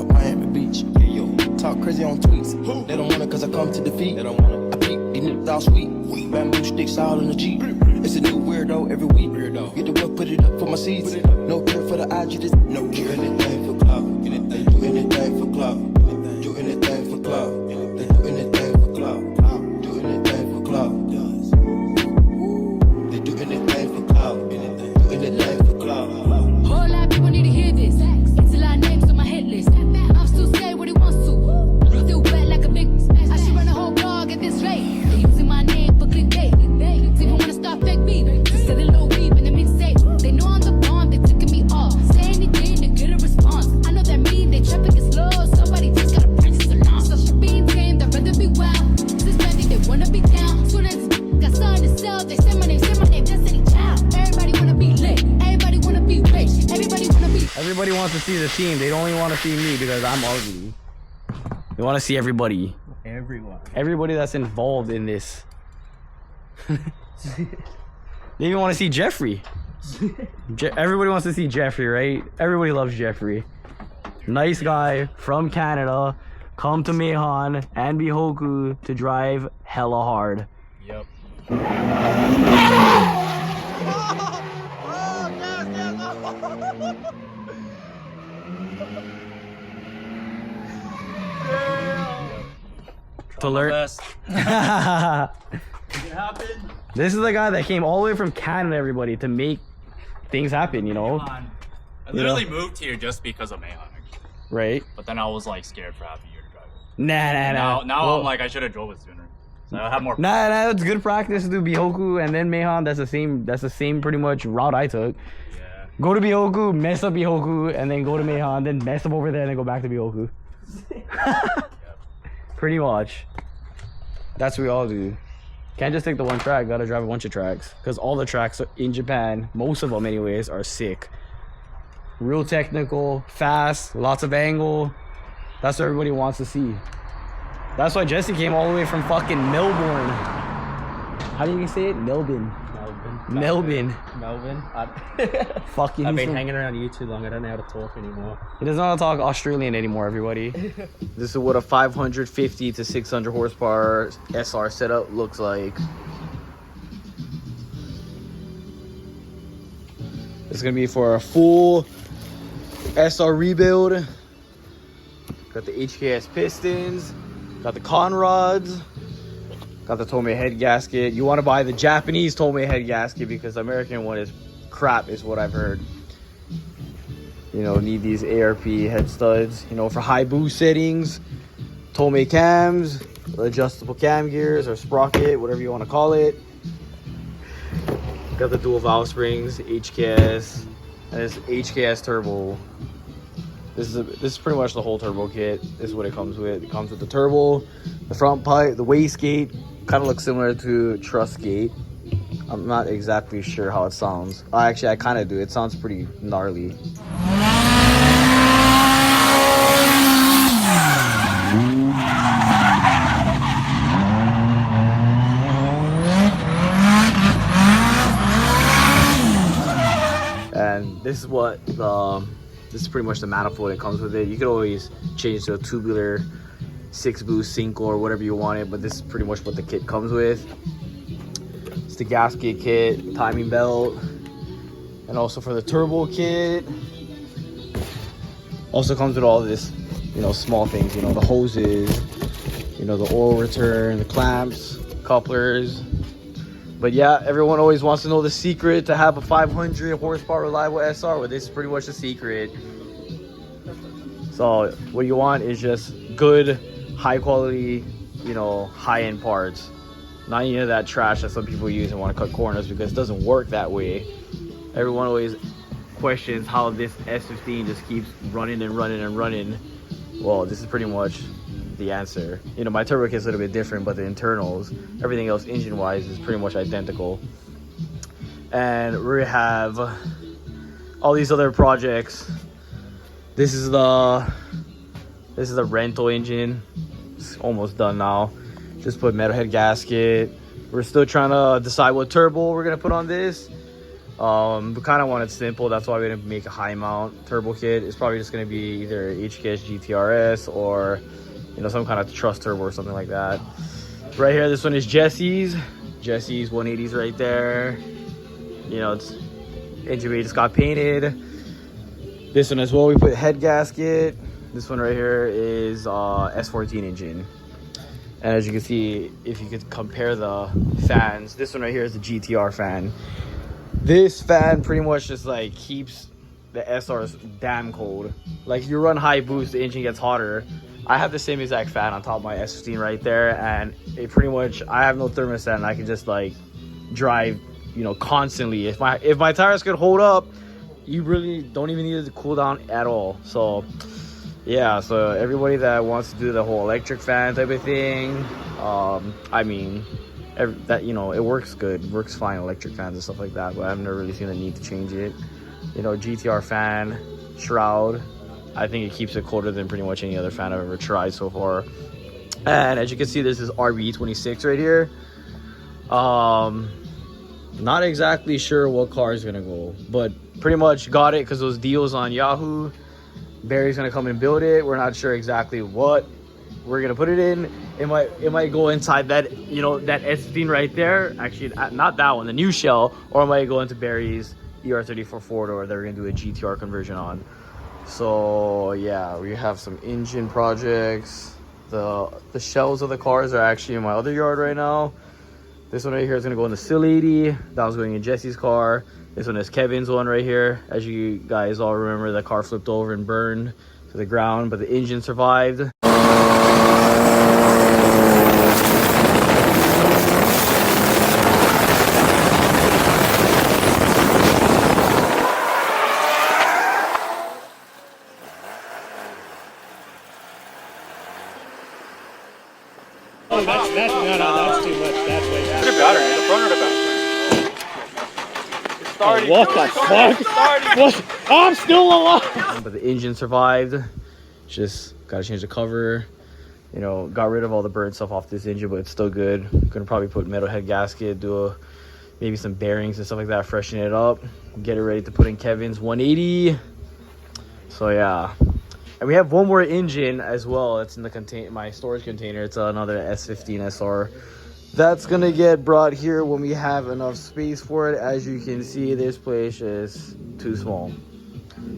out Miami Beach. Talk crazy on tweets. They don't want it cause I come to defeat. They don't want it. I peek, these niggas all sweet. Bamboo sticks all in the Jeep. It's a new weirdo every week. Get the whip, put it up for my seeds. No care for the IG, just no care. Do anything for clout. They do anything for clout. Do anything for clout. They do anything for clout. Do anything for clout. They do anything for clout. Do anything for clout. Whole lot of people need to hear this. It's a lot of names on my hit list. I'm still saying what he wants to. Still wet like a big. I should run a whole blog at this rate. They're using my name for clickbait. Even wanna start fake beef. Just selling low beef in the mixtape. They know I'm the bomb. They ticking me off. Say anything to get a response. I know that mean they traffic is slow. Somebody just gotta practice along. So for being tame, they'd rather be wild. Suspended, they wanna be down. Soon as got something to sell, they say my name, Destiny Child. Everybody wanna be lit. Everybody wanna be rich. Everybody wanna be. Everybody wants to see the team. They don't only want to see me because I'm ugly. They want to see everybody. Everybody that's involved in this. They even want to see Jeffrey. Everybody wants to see Jeffrey, right? Everybody loves Jeffrey. Nice guy from Canada. Come to Mahon and Bihoku to drive hella hard. Yep. To learn. This is the guy that came all the way from Canada, everybody, to make things happen, you know? I literally moved here just because of Mahon, actually. Right? But then I was like scared for half a year to drive it. Nah. Now I'm like, I should have drove it sooner. So I have more. Nah, it's good practice to do Bihoku and then Mahon. That's the same pretty much route I took. Yeah. Go to Bihoku, mess up Bihoku, and then go to Mahon, then mess up over there, and then go back to Bihoku. Pretty much. That's what we all do. Can't just take the one track, gotta drive a bunch of tracks. Because all the tracks in Japan, most of them anyways, are sick. Real technical, fast, lots of angle. That's what everybody wants to see. That's why Jesse came all the way from fucking Melbourne. How do you say it? Melbourne. Fucking. I've been hanging around you too long. I don't know how to talk anymore. He doesn't know how to talk Australian anymore, everybody. This is what a 550 to 600 horsepower SR setup looks like. It's gonna be for a full SR rebuild. Got the HKS pistons, got the con rods, got the Tomei head gasket. You want to buy the Japanese Tomei head gasket because the American one is crap, is what I've heard. You know, need these ARP head studs, you know, for high boost settings. Tomei cams, adjustable cam gears or sprocket, whatever you want to call it. Got the dual valve springs, HKS, and this HKS turbo. This is pretty much the whole turbo kit. This is what it comes with. It comes with the turbo, the front pipe, the wastegate. Kind of looks similar to truss gate. I'm not exactly sure how it sounds. Actually, I kind of do. It sounds pretty gnarly. And this is what this is pretty much the manifold that comes with it. You could always change to a tubular 6-boost sync or whatever you want it, but this is pretty much what the kit comes with. It's the gasket kit, timing belt, and also for the turbo kit. Also comes with all this, you know, small things, you know, the hoses, you know, the oil return, the clamps, couplers. But yeah, everyone always wants to know the secret to have a 500 horsepower reliable SR. Well, this is pretty much the secret. So what you want is just good, high quality, you know, high end parts. Not any of that trash that some people use and want to cut corners, because it doesn't work that way. Everyone always questions how this S15 just keeps running and running and running. Well, this is pretty much the answer. You know, my turbo kit's a little bit different, but the internals, everything else engine wise is pretty much identical. And we have all these other projects. This is the rental engine. It's almost done now. Just put metal head gasket. We're still trying to decide what turbo we're gonna put on this. We kind of want it simple. That's why we didn't make a high mount turbo kit. It's probably just going to be either HKS GTRS or, you know, some kind of truss turbo or something like that. Right here, this one is Jesse's 180s right there. You know, it's engine bay just got painted. This one as well, we put head gasket. This one right here is S14 engine. And as you can see, if you could compare the fans, this one right here is the GTR fan. This fan pretty much just like keeps the SRs damn cold. Like you run high boost, the engine gets hotter. I have the same exact fan on top of my S15 right there, and it pretty much, I have no thermostat and I can just like drive, you know, constantly. If my tires could hold up, you really don't even need it to cool down at all. So yeah, so everybody that wants to do the whole electric fan type of thing, I mean, that, you know, it works good, it works fine, electric fans and stuff like that, but I've never really seen the need to change it. You know, GTR fan, shroud, I think it keeps it colder than pretty much any other fan I've ever tried so far. And as you can see, this is RB26 right here. Not exactly sure what car is gonna go, but pretty much got it because those deals on Yahoo. Barry's gonna come and build it. We're not sure exactly what we're gonna put it in. It might go inside that, you know, that S15 right there. Actually, not that one, the new shell, or it might go into Barry's ER34 four-door that we're gonna do a GTR conversion on. So yeah, we have some engine projects. The shells of the cars are actually in my other yard right now. This one right here is gonna go in the Still 80. That was going in Jesse's car. This one is Kevin's one right here. As you guys all remember, the car flipped over and burned to the ground, but the engine survived. Oh, that's too much. That's way better. The battery, the front or the back? Oh, what the fuck? What? Oh, I'm still alive. But the engine survived. Just gotta change the cover. You know, got rid of all the burnt stuff off this engine, but it's still good. Gonna probably put metal head gasket, maybe some bearings and stuff like that, freshen it up, get it ready to put in Kevin's 180. So yeah. And we have one more engine as well. That's in the my storage container. It's another S15 SR. That's gonna get brought here when we have enough space for it. As you can see, this place is too small.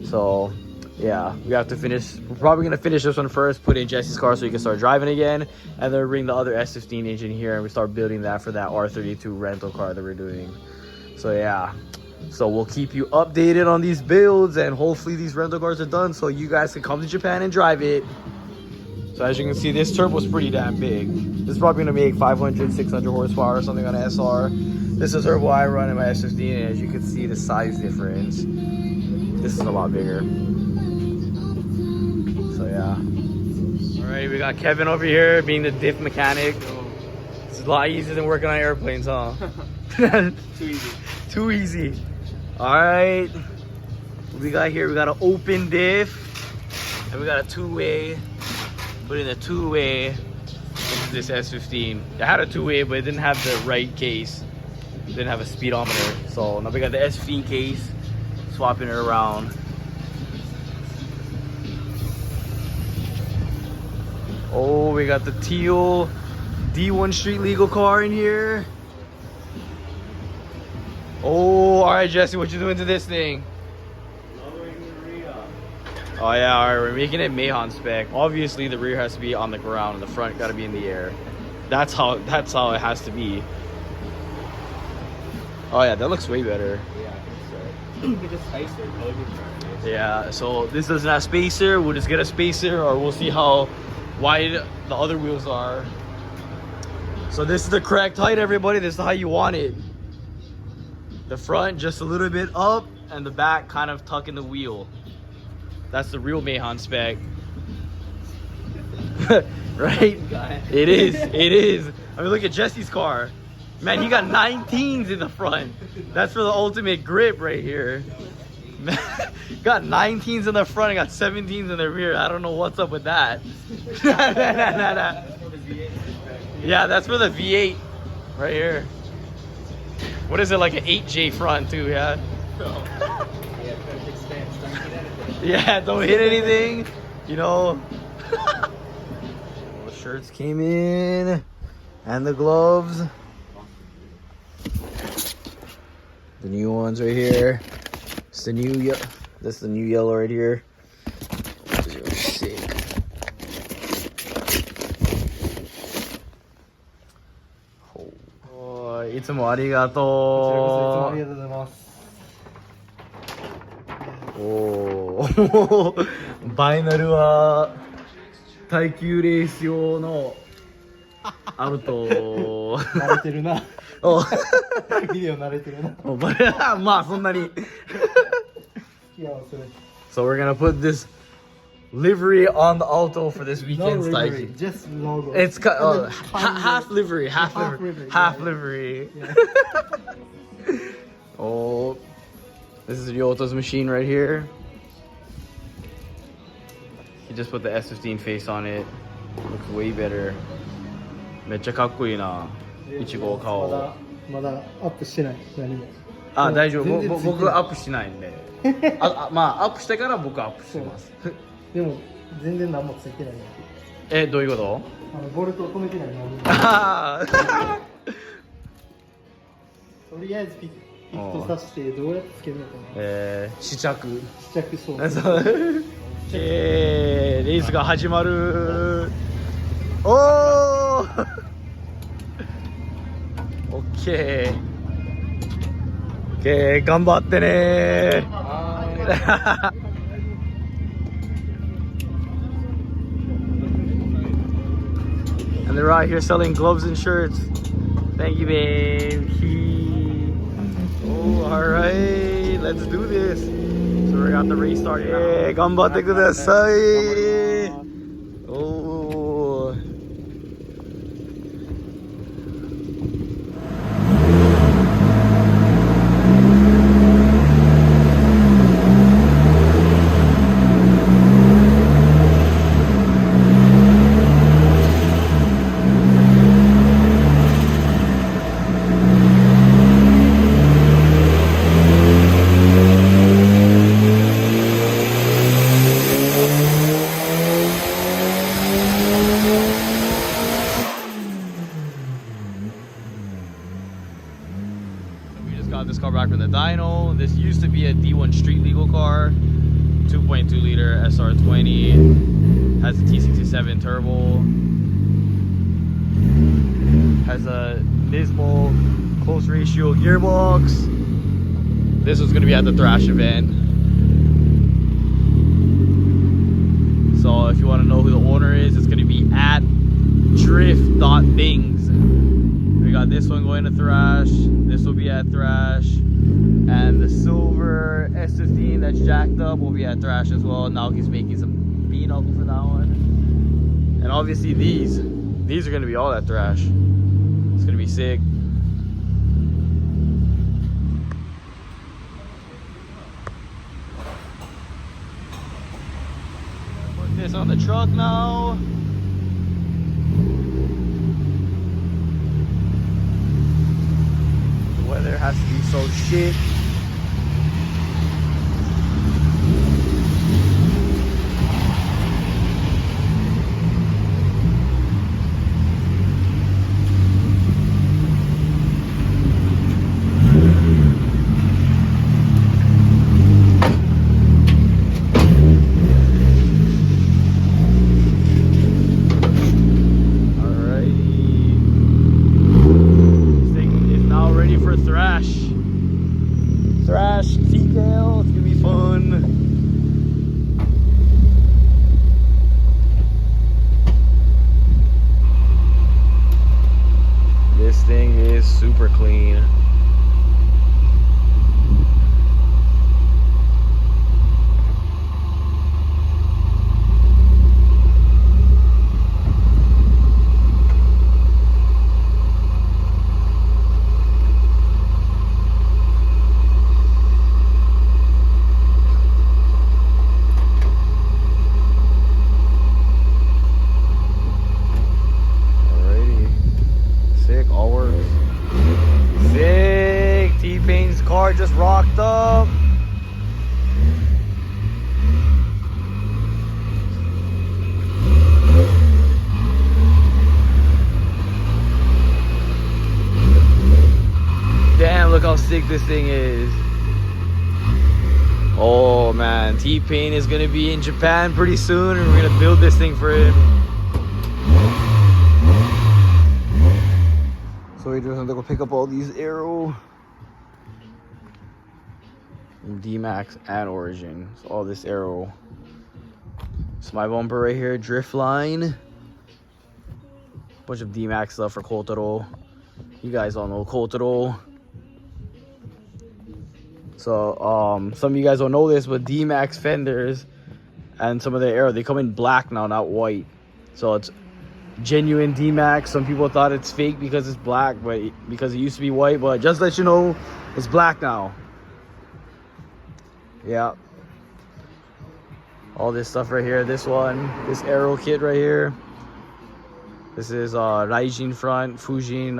So yeah, we have to finish. We're probably gonna finish this one first, put in Jesse's car so he can start driving again, and then bring the other S15 engine here and we start building that for that R32 rental car that we're doing. So yeah. So we'll keep you updated on these builds, and hopefully these rental cars are done so you guys can come to Japan and drive it. So as you can see, this turbo is pretty damn big. This is probably gonna make 500, 600 horsepower or something on an SR. This is turbo I run in my S15, and as you can see the size difference, this is a lot bigger. So yeah. All right, we got Kevin over here being the diff mechanic. It's a lot easier than working on airplanes, huh? Too easy. Too easy. All right, what we got here, we got an open diff, and we got a two-way. Put in a two-way into this S15. I had a two-way, but it didn't have the right case. It didn't have a speedometer. So now we got the S15 case, swapping it around. Oh, we got the teal D1 street legal car in here. Oh, all right, Jesse, what you doing to this thing? Oh yeah, all right, we're making it Mahon spec. Obviously, the rear has to be on the ground, and the front got to be in the air. That's how it has to be. Oh yeah, that looks way better. Yeah, I think so. Get a spacer. Yeah, so this doesn't have spacer. We'll just get a spacer, or we'll see how wide the other wheels are. So this is the correct height, everybody. This is how you want it. The front just a little bit up, and the back kind of tucking the wheel. That's the real Mahon spec. Right? It is. It is. I mean, look at Jesse's car. Man, he got 19s in the front. That's for the ultimate grip right here. Man, got 19s in the front and got 17s in the rear. I don't know what's up with that. Yeah, that's for the V8 right here. What is it, like an 8J front too, yeah? Yeah, don't hit anything. You know. The shirts came in, and the gloves. The new ones right here. It's the new This is the new yellow right here. These are sick. Oh, いつもありがとう。ありがとうございます。おーバイナルは耐久レース用のアウト。慣れてるな。おビデオ慣れてるな。おまあそんなに。いや、それ。So we're gonna put this livery on the auto for this weekend's No Taiki. livery, just logo. It's And then half livery, half half livery, livery, half yeah. livery. Yeah. Oh, this is Ryoto's machine right here. He just put the S15 face on it. Looks way better. めっちゃかっこいいな。1号顔。まだアップしてない。何も。あ、大丈夫。全然ついてない僕アップしないんで。まあアップしてから僕アップします。でも全然何もついてない。どういうこと？ボルトを止めてないの。あとりあえずピットさしてどうやってつけるのかな。試着。試着そう。レースが始まる。おーオッケー。オッケー、頑張ってねー。And they're out here selling gloves and shirts. Thank you, babe. Oh, all right. Let's do this. So we got the race started. Yeah, 頑張ってください. Oh. Got this car back from the dyno. This used to be a D1 street legal car, 2.2 liter SR20, has a T67 turbo, has a Nismo close ratio gearbox. This was going to be at the Thrash event. So if you want to know who the owner is, it's going to be at drift.things. We got this one going to Thrash. This will be at Thrash. And the silver S15 that's jacked up will be at Thrash as well. Now he's making some peanut for that one. And obviously these are going to be all at Thrash. It's going to be sick. Put this on the truck now. Weather has to be so shit. Thrash detail, it's gonna be fun. This thing is super clean. All works. Sick. car just rocked up. Damn, look how sick this thing is. Oh man, T-Pain is gonna be in Japan pretty soon and we're gonna build this thing for him. So we're just gonna go pick up all these Aero, D-Max and Origin. So all this Aero. It's my bumper right here, drift line. Bunch of D-Max stuff for Kotaro. You guys all know Kotaro. So some of you guys don't know this, but D-Max fenders and some of the Aero, they come in black now, not white. So it's genuine D-Max. Some people thought it's fake because it's black, but because it used to be white. But just to let you know, it's black now. Yeah. All this stuff right here. This one, this Aero kit right here. This is Raijin front, Fujin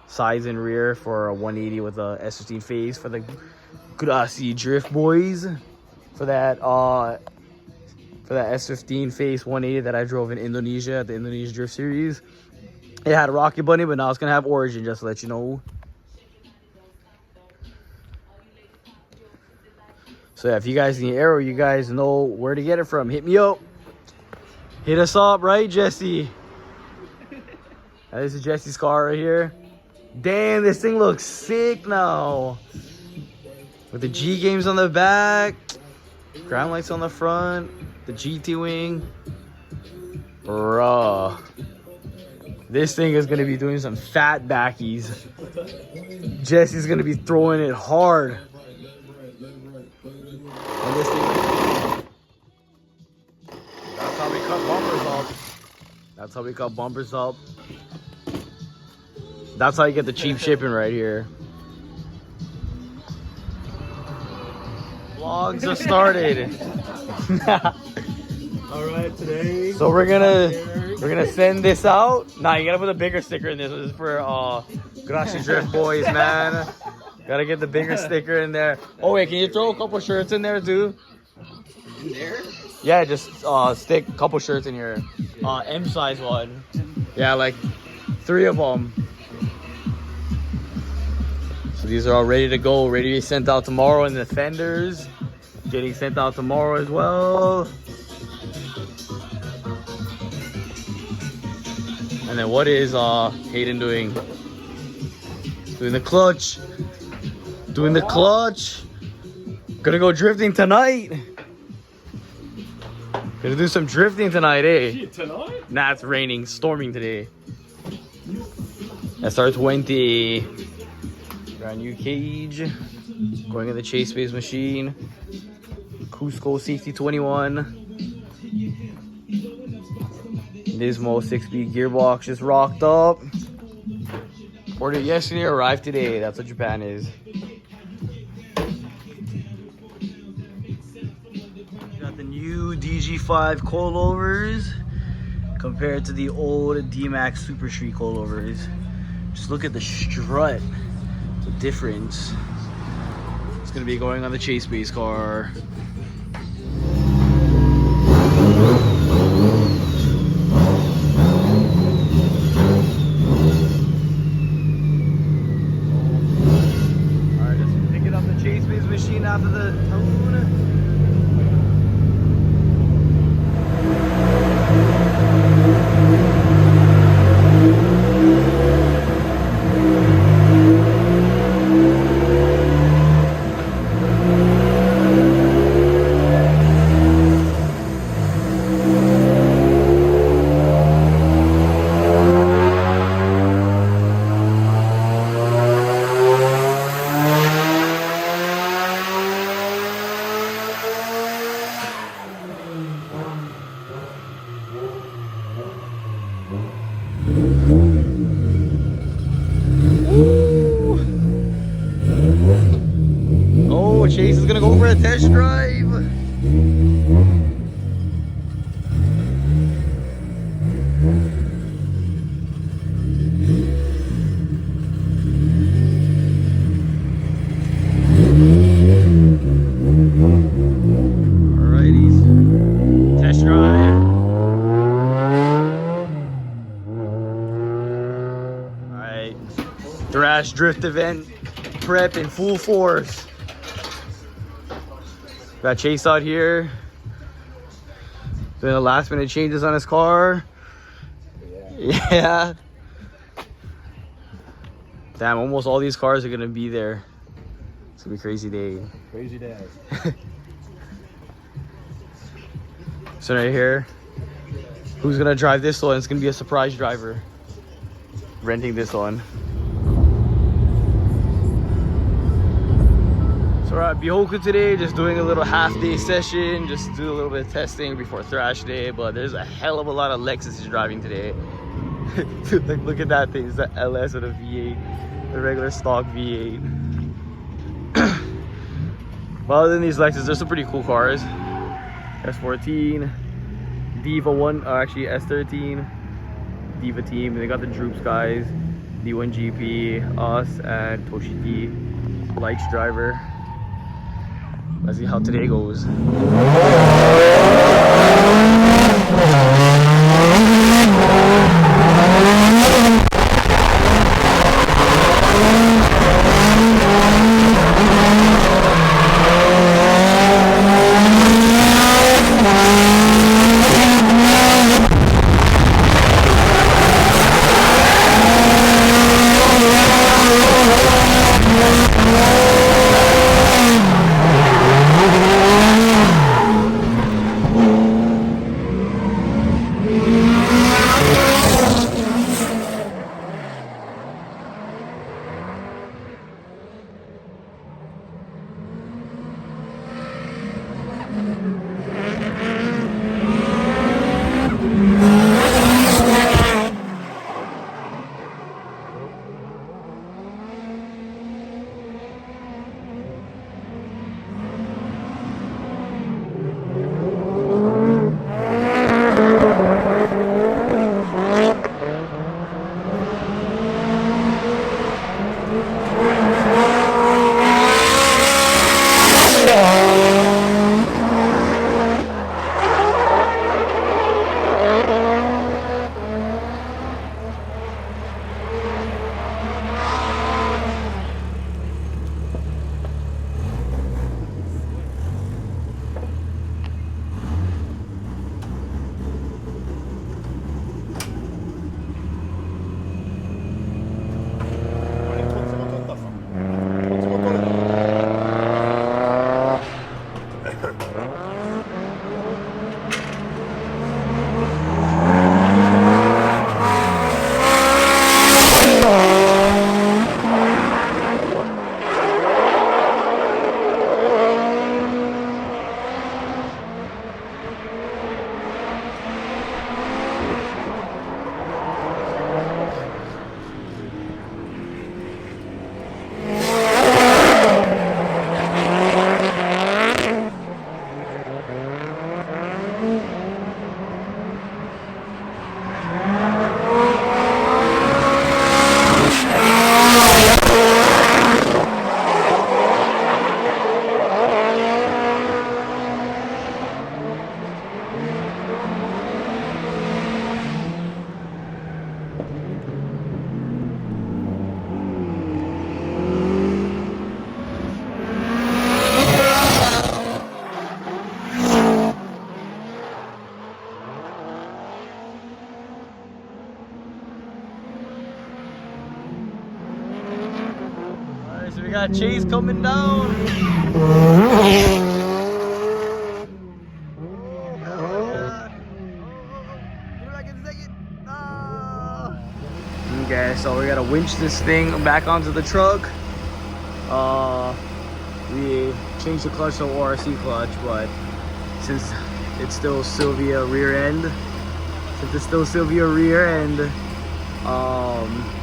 sides and rear for a 180 with a S15 face for the Grassy Drift boys. For that S15 face 180 that I drove in Indonesia at the Indonesia Drift Series. It had a Rocket Bunny, but now it's gonna have Origin, just to let you know. So yeah, if you guys need Aero, you guys know where to get it from. Hit me up. Hit us up, right, Jesse? This is Jesse's car right here. Damn, this thing looks sick now. With the G games on the back, ground lights on the front, the GT wing. Bruh. This thing is gonna be doing some fat backies. Jesse's gonna be throwing it hard. And this thing, that's how we cut bumpers up. That's how we cut bumpers up. That's how you get the cheap shipping right here. Vlogs are started. All right, today. So we're gonna send this out. Nah, you gotta put a bigger sticker in this. This is for Grassy Drift boys, man. Gotta get the bigger sticker in there. Oh wait, can you throw a couple shirts in there too? In there? Yeah, just stick a couple shirts in here. M size one. Yeah, like 3 of them. So these are all ready to go, ready to be sent out tomorrow. And the fenders getting sent out tomorrow as well. And then what is Hayden doing? Doing the clutch. Doing the clutch. Gonna go drifting tonight. Gonna do some drifting tonight, eh? Tonight? Nah, it's raining, storming today. SR20. Brand new cage. Going in the chase base machine. Cusco Safety 21. Nismo 6-speed gearbox just rocked up. Ordered yesterday, arrived today. That's what Japan is. Got the new DG5 coilovers compared to the old D-Max Super Street coilovers. Just look at the strut. The difference. It's gonna be going on the chase base car. Alright, just picking up the chase base machine after the tone. Oh, Chase is gonna go for a test drive. Thrash drift event prep in full force. Got Chase out here. Doing the last minute changes on his car. Yeah. Damn, almost all these cars are gonna be there. It's gonna be a crazy day. Crazy day. So right here, who's gonna drive this one? It's gonna be a surprise driver. Renting this one. So we're at Bihoku today, just doing a little half-day session, just do a little bit of testing before Thrash Day. But there's a hell of a lot of Lexus driving today. Like, look at that thing. It's the LS with a V8, the regular stock V8. But other than these Lexus, there's some pretty cool cars. S14, Diva 1, actually S13, Diva team. They got the Droops guys, D1GP, us, and Toshiki, Lights driver. Let's see how today goes. So we got Chase coming down. Okay, so we gotta winch this thing back onto the truck. We changed the clutch to ORC clutch, but since it's still Sylvia rear end,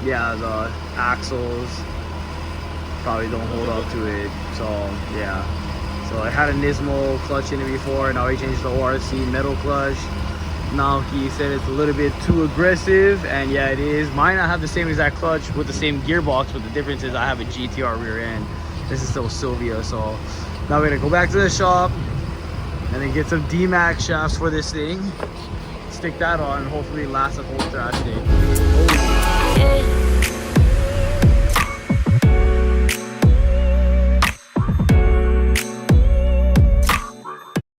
yeah, the axles probably don't hold up to it. So yeah, so I had a Nismo clutch in it before, now we changed the ORC metal clutch. Now he said it's a little bit too aggressive, and yeah, it is. Mine, I have the same exact clutch with the same gearbox, but the difference is I have a GTR rear end. This is still Sylvia. So now we're gonna go back to the shop and then get some D-Max shafts for this thing, stick that on, and hopefully last a whole Thrash day. Oh.